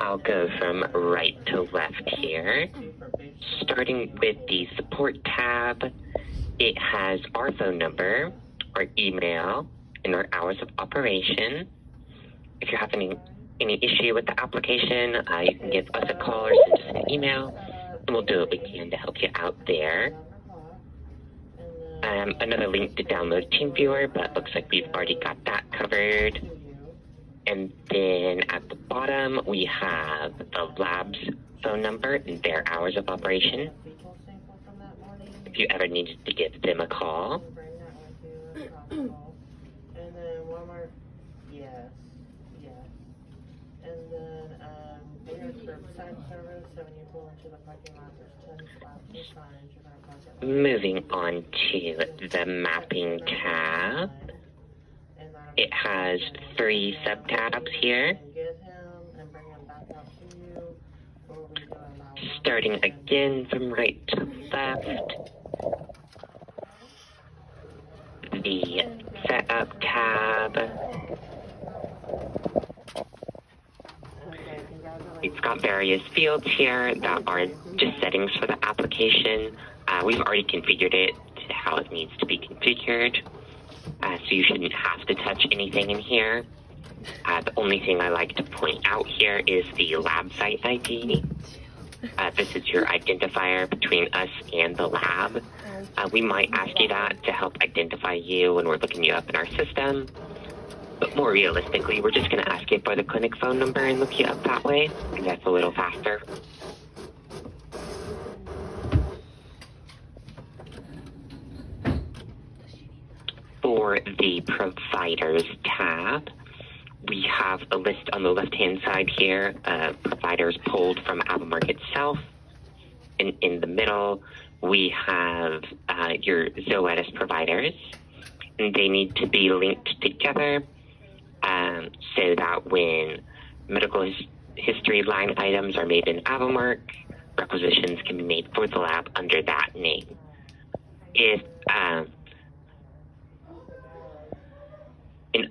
I'll go from right to left here. Starting with the support tab, it has our phone number, our email, and our hours of operation. If you're having any issue with the application, you can give us a call or send us an email, and we'll do what we can to help you out there. Another link to download TeamViewer, but looks like we've already got that covered. And then at the bottom, we have the lab's phone number and their hours of operation. If you ever needed to give them a call. And then Walmart, yes. And then they are curbside service, so when you pull into the parking lot, there's 10 spots and signs. You're gonna park it. Moving on to the mapping tab. It has 3 sub-tabs here. Starting again from right to left. The setup tab. It's got various fields here that are just settings for the application. We've already configured it to how it needs to be configured. So you shouldn't have to touch anything in here. The only thing I like to point out here is the lab site ID. This is your identifier between us and the lab. We might ask you that to help identify you when we're looking you up in our system. But more realistically, we're just going to ask you for the clinic phone number and look you up that way, because that's a little faster. For the providers tab, we have a list on the left-hand side here, providers pulled from Avamark itself. And in the middle, we have your Zoetis providers. And they need to be linked together so that when medical history line items are made in Avamark, requisitions can be made for the lab under that name. If an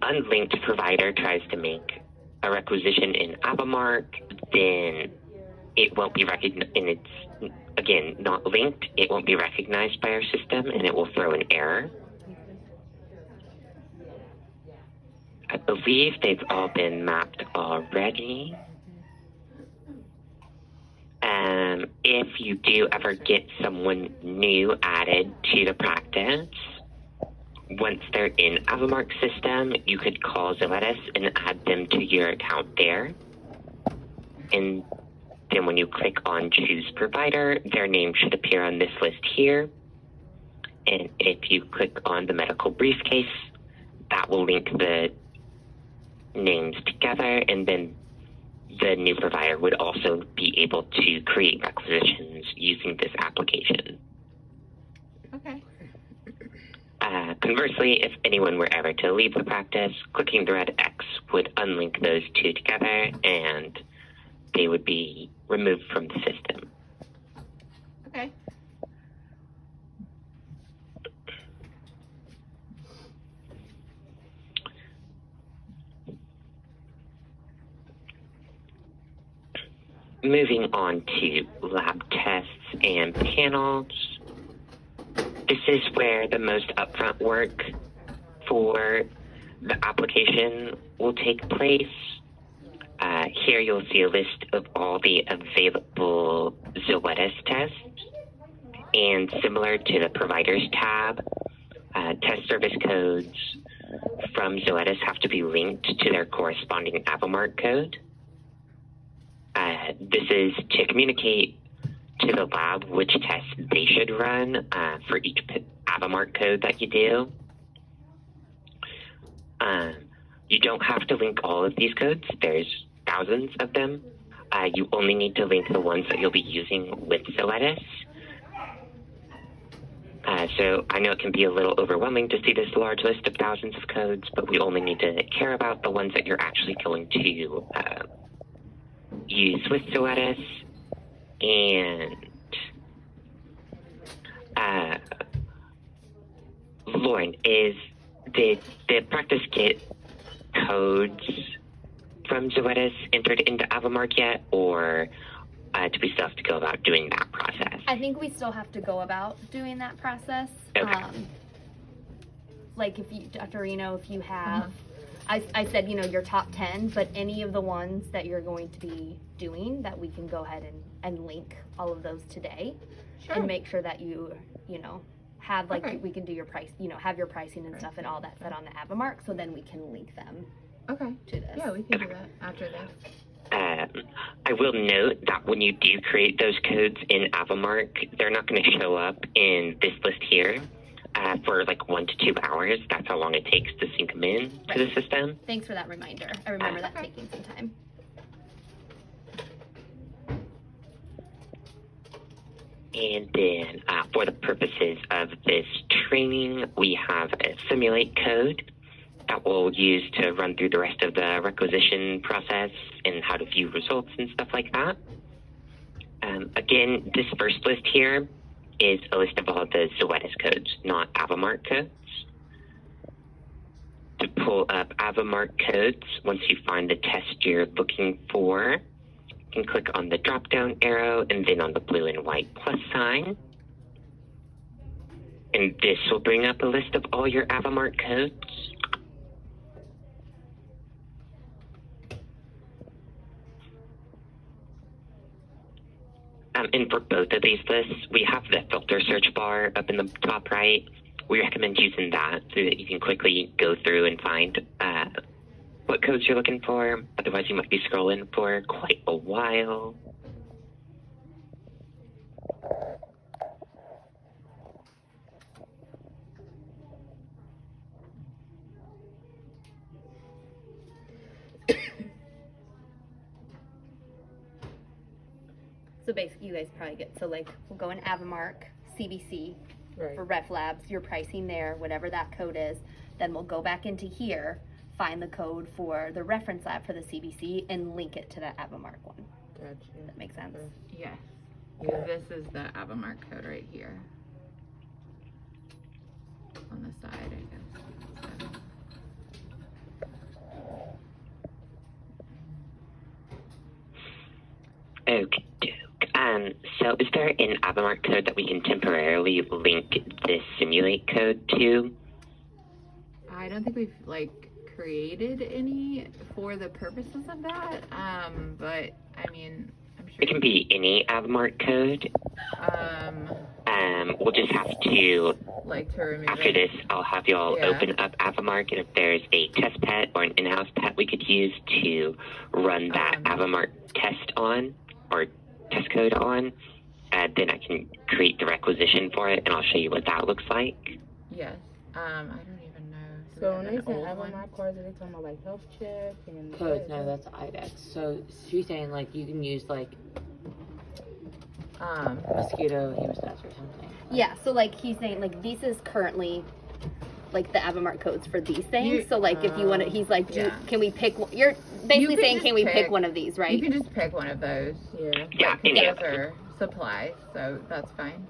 unlinked provider tries to make a requisition in Avamark, then it won't be recognized, and it's, again, not linked, it won't be recognized by our system, and it will throw an error. I believe they've all been mapped already. If you do ever get someone new added to the practice, once they're in Avamark system, you could call Zoetis and add them to your account there. And then when you click on Choose Provider, their name should appear on this list here. And if you click on the medical briefcase, that will link the names together, and then the new provider would also be able to create requisitions using this application. Okay. Conversely, if anyone were ever to leave the practice, clicking the red X would unlink those two together, and they would be removed from the system. Okay. Moving on to lab tests and panels. This is where the most upfront work for the application will take place. Here you'll see a list of all the available Zoetis tests. And similar to the Providers tab, test service codes from Zoetis have to be linked to their corresponding Avamark code. This is to communicate to the lab which tests they should run for each Avamark code that you do. You don't have to link all of these codes. There's thousands of them. You only need to link the ones that you'll be using with Zoetis. So I know it can be a little overwhelming to see this large list of thousands of codes, but we only need to care about the ones that you're actually going to use with Zoetis. And Lauren, is the practice kit codes from Zoetis entered into Avamark yet, or do we still have to go about doing that process? I think we still have to go about doing that process. Okay. Like if you, Dr. Reno, if you have, I said, you know, your top 10, but any of the ones that you're going to be doing that we can go ahead and link all of those today and make sure that you know, have like, we can do your price, you know, have your pricing and stuff and all that set on the Avamark, so then we can link them to this. Yeah, we can do that after this. I will note that when you do create those codes in Avamark, they're not going to show up in this list here for like 1 to 2 hours. That's how long it takes to sync them in to the system. Thanks for that reminder. I remember that taking some time. And then for the purposes of this training, we have a simulate code that we'll use to run through the rest of the requisition process and how to view results and stuff like that. Again, this first list here is a list of all the Zoetis codes, not Avamark codes. To pull up Avamark codes, once you find the test you're looking for, you can click on the drop-down arrow and then on the blue and white plus sign. And this will bring up a list of all your Avamark codes. And for both of these lists, we have the filter search bar up in the top right. We recommend using that so that you can quickly go through and find what codes you're looking for. Otherwise, you might be scrolling for quite a while. So basically, you guys probably get, so like, we'll go in Avamark, CBC, for Ref Labs, your pricing there, whatever that code is. Then we'll go back into here, find the code for the reference lab for the CBC, and link it to that Avamark one. Gotcha. Does that make sense? Yes. Because this is the Avamark code right here. On the side, I guess. Okay. So is there an Avamark code that we can temporarily link this simulate code to? I don't think we've like created any for the purposes of that. But I mean, I'm sure It can be any Avamark code. We'll just have to, like to remove after it. this, I'll have y'all Yeah. open up Avamark, and if there's a test pet or an in-house pet we could use to run that Avamark test on, or test code on, then I can create the requisition for it, and I'll show you what that looks like. Yes. I don't even know. Do we So have when an they say old one? Avamark cards, are they talking about like health check and Codes, no, that's IDEX. So she's saying like you can use like mosquito hemostats or something. Yeah, so like he's saying, like this is currently like the Avamark codes for these things. So like if you want to, he's like, can we pick one? You're basically can saying, just can we pick- pick one of these, right? You can just pick one of those. Yeah. Yeah, Like, any of those them. are supplies, so that's fine.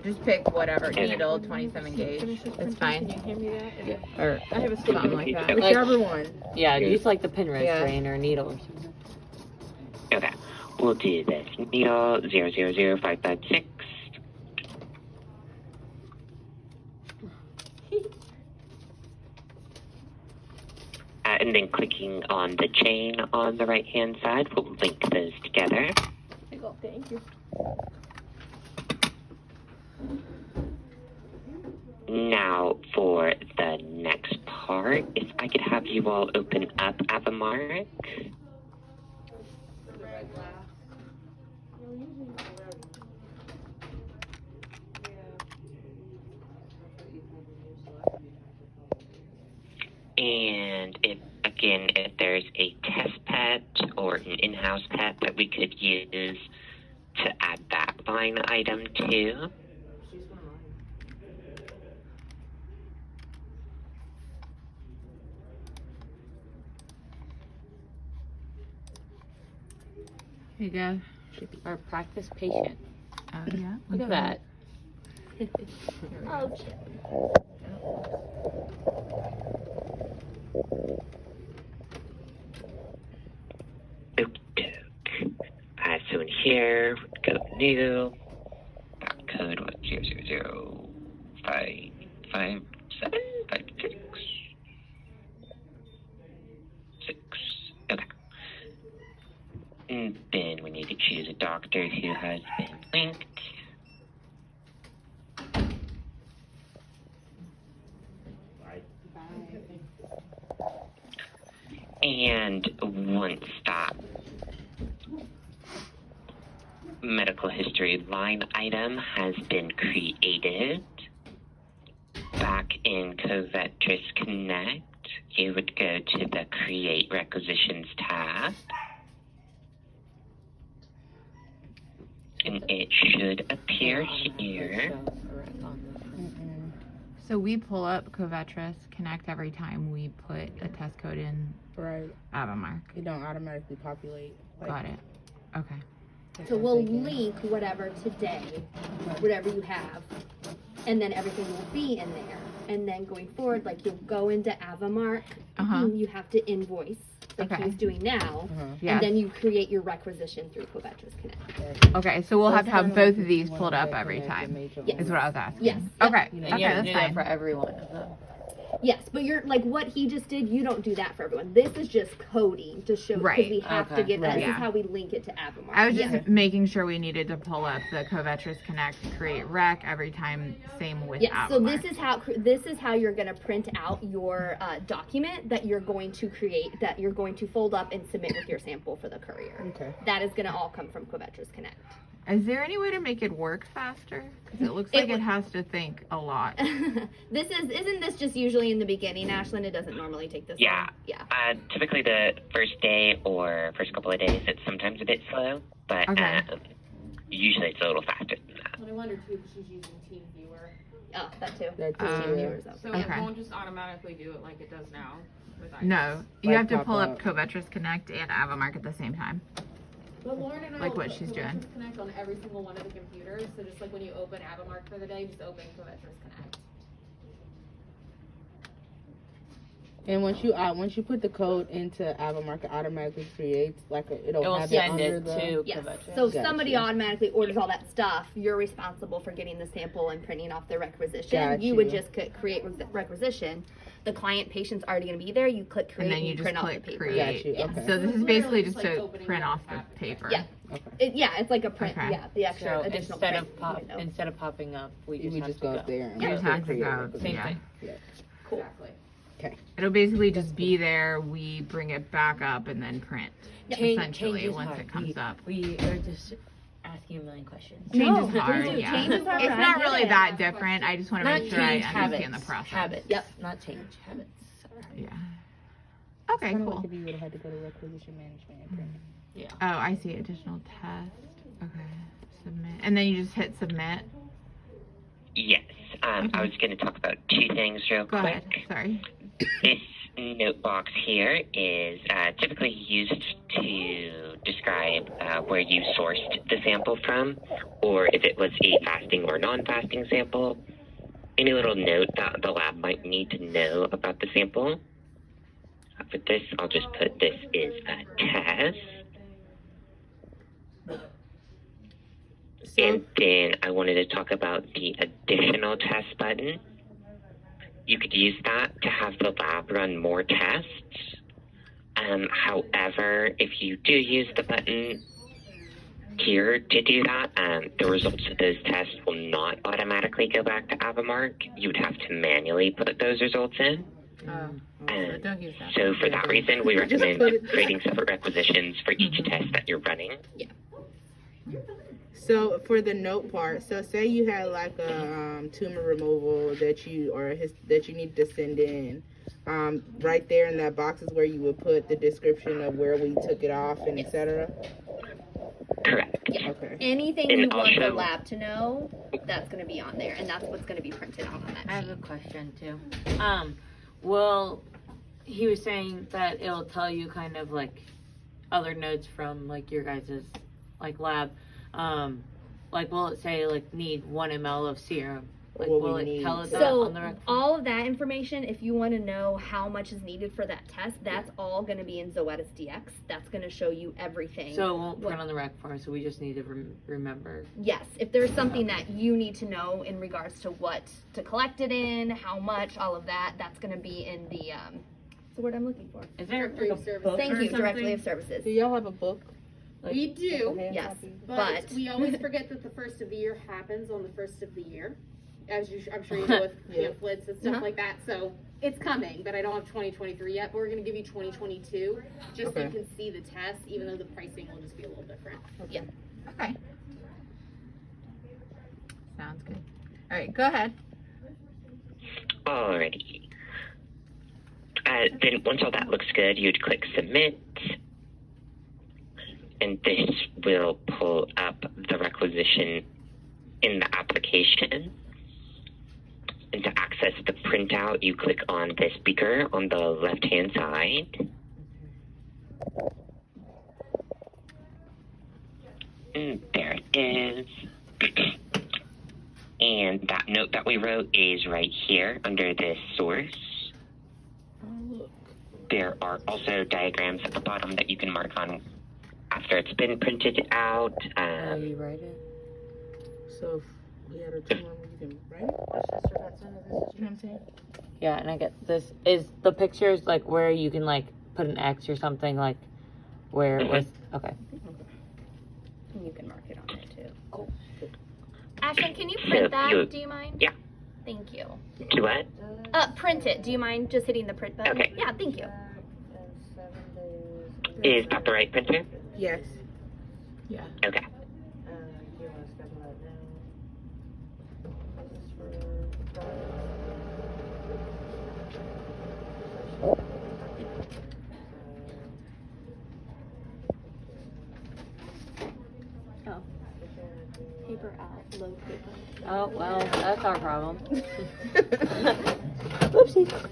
Just pick whatever needle, 27 gauge. It's fine. Can you hand me that? Yeah. Or I have a something sticker. like that. Whichever one. Yeah, use like the Penrose Yeah. strain or a needle or something. Okay, we'll do this. Needle 000556. And then clicking on the chain on the right-hand side, we'll link those together. Thank you. Now, for the next part, if I could have you all open up Avamark. And if there's a test pet or an in-house pet that we could use to add that line item to. Here you go. Our practice patient. Yeah. Look at that. Oh, shit. here. Go new. That code was 000555756. Okay. And then we need to choose a doctor who has been linked. And once that medical history line item has been created, back in Covetrus Connect, you would go to the Create Requisitions tab, and it should appear here. So we pull up Covetrus Connect every time we put a test code in Right. Avamark. It don't automatically populate. Got it. Okay. So we'll link whatever today, whatever you have, and then everything will be in there. And then going forward, like you'll go into Avamark, you have to invoice, like Okay. he's doing now, Yes. and then you create your requisition through Covetrus Connect. Okay, so we'll have to have both of these pulled up every time. Yes. Is what I was asking. Yes. Okay. And Okay, you have to that's do that fine. for every one of them. Yes, but you're like what he just did. You don't do that for everyone. This is just coding to show because Right. we have to Okay. give. This Yeah. is how we link it to Avamark. I was Yeah. just making sure we needed to pull up the Covetrus Connect Create Rec every time. Same with Yes, so Avamark. this is how you're going to print out your document that you're going to create, that you're going to fold up and submit with your sample for the courier. Okay. That is going to all come from Covetrus Connect. Is there any way to make it work faster? Because it looks like it has to think a lot. Isn't this just usually in the beginning, Ashlyn? It doesn't normally take this Yeah. long. Yeah. Typically the first day or first couple of days, it's sometimes a bit slow, but Okay. usually it's a little faster than that. I wonder too, because she's using TeamViewer. Oh, that too. That too, Team yeah. viewers up. So Okay. it won't just automatically do it like it does now with iTunes. No, you Like have to pull up pop-up. Covetrus Connect and Avamark at the same time. But Lauren and I Like will what put she's doing. Covetrus Connect on every single one of the computers. So just like when you open Avamark for the day, just open Covetrus Connect. And once you put the code into Avamark, it automatically creates like It will have send under it the. to Yes. Covetrus. So if Gotcha. somebody automatically orders all that stuff, you're responsible for getting the sample and printing off the requisition. Got You would you. just create requisition. The client patient's already going to be there. You click create And then you just print off the click paper. create. Got you. Yeah. Okay. So this It's is basically literally just just like to opening print up off the tab. paper. Yeah. Okay. Yeah, it's like a print. Okay. Yeah, the extra So additional instead print. window. instead of popping up, we just We have just to go up there and You just have to create go. it. Same Yeah. thing. Cool. Exactly. It'll basically just be there. We bring it back up and then print. Essentially, Change is once hard. it comes up. We are just asking a million questions. Change No, is hard. change- Yeah. changes are It's hard. not I get really it. that different. I just want to Not make sure I change understand habits. the process. Habits. Yep. Not change habits. Yeah. Okay, Kind of cool. like if you would have had to go to requisition management and print it. Oh, I see. Additional test. Okay. Submit. And then you just hit submit. Yes. I was going to talk about two things real Go quick. ahead. Sorry. This note box here is typically used to describe where you sourced the sample from, or if it was a fasting or non-fasting sample. Any little note that the lab might need to know about the sample. For this, I'll just put this is a test. And then I wanted to talk about the additional test button. You could use that to have the lab run more tests. However, if you do use the button here to do that, the results of those tests will not automatically go back to Avamark. You would have to manually put those results in. Don't use that. So for that reason, we recommend creating separate requisitions for each test that you're running. So for the note part, so say you had like a tumor removal that you need to send in. Right there in that box is where you would put the description of where we took it off and etc. Correct. Okay. Anything And you want the also- lab to know, that's going to be on there, and that's what's going to be printed out on that I have sheet. a question too. Well, he was saying that it'll tell you kind of like other notes from like your guys's like lab. Like will it say like need 1 ml of serum Like, what will we it need. tell us that So on the rec? all of that information, if you want to know how much is needed for that test, that's all going to be in Zoetis DX. That's going to show you everything. So it won't What- print on the rec form, so we just need to remember. Yes, if there's something that you need to know in regards to what to collect it in, how much, all of that, that's going to be in the what's the word I'm looking for? Is there Directory like of a services. book Thank or you, something? directly of services. Do y'all have a book? Like, We do, like a hand Yes. copy? but But- we always forget that the first of the year happens on the first of the year. As I'm sure you know with Yeah. pamphlets and stuff Uh-huh. like that. So it's coming, but I don't have 2023 yet. But we're going to give you 2022 just so you Okay. can see the test, even though the pricing will just be a little different. Okay. Sounds good. All right, go ahead. Alrighty. Then once all that looks good, you'd click submit. And this will pull up the requisition in the application. And to access the printout, you click on this beaker on the left-hand side. And there it is. And that note that we wrote is right here under this source. There are also diagrams at the bottom that you can mark on after it's been printed out. Oh, you write it? So if we had a tumor, you can write it? You know what I'm saying? Yeah, and I get this. Is the pictures like where you can like put an X or something, like where it was? Okay. And you can mark it on there too. Cool. Ashton, can you So print that? you- Do you mind? Yeah. Thank you. Do what? Print it. Do you mind just hitting the print button? Okay. Yeah, thank you. Is that the right printer? Yes. Yeah. Okay. Do you want to schedule that now? This is for Paper out, load paper. Oh well, that's our problem. Whoopsie.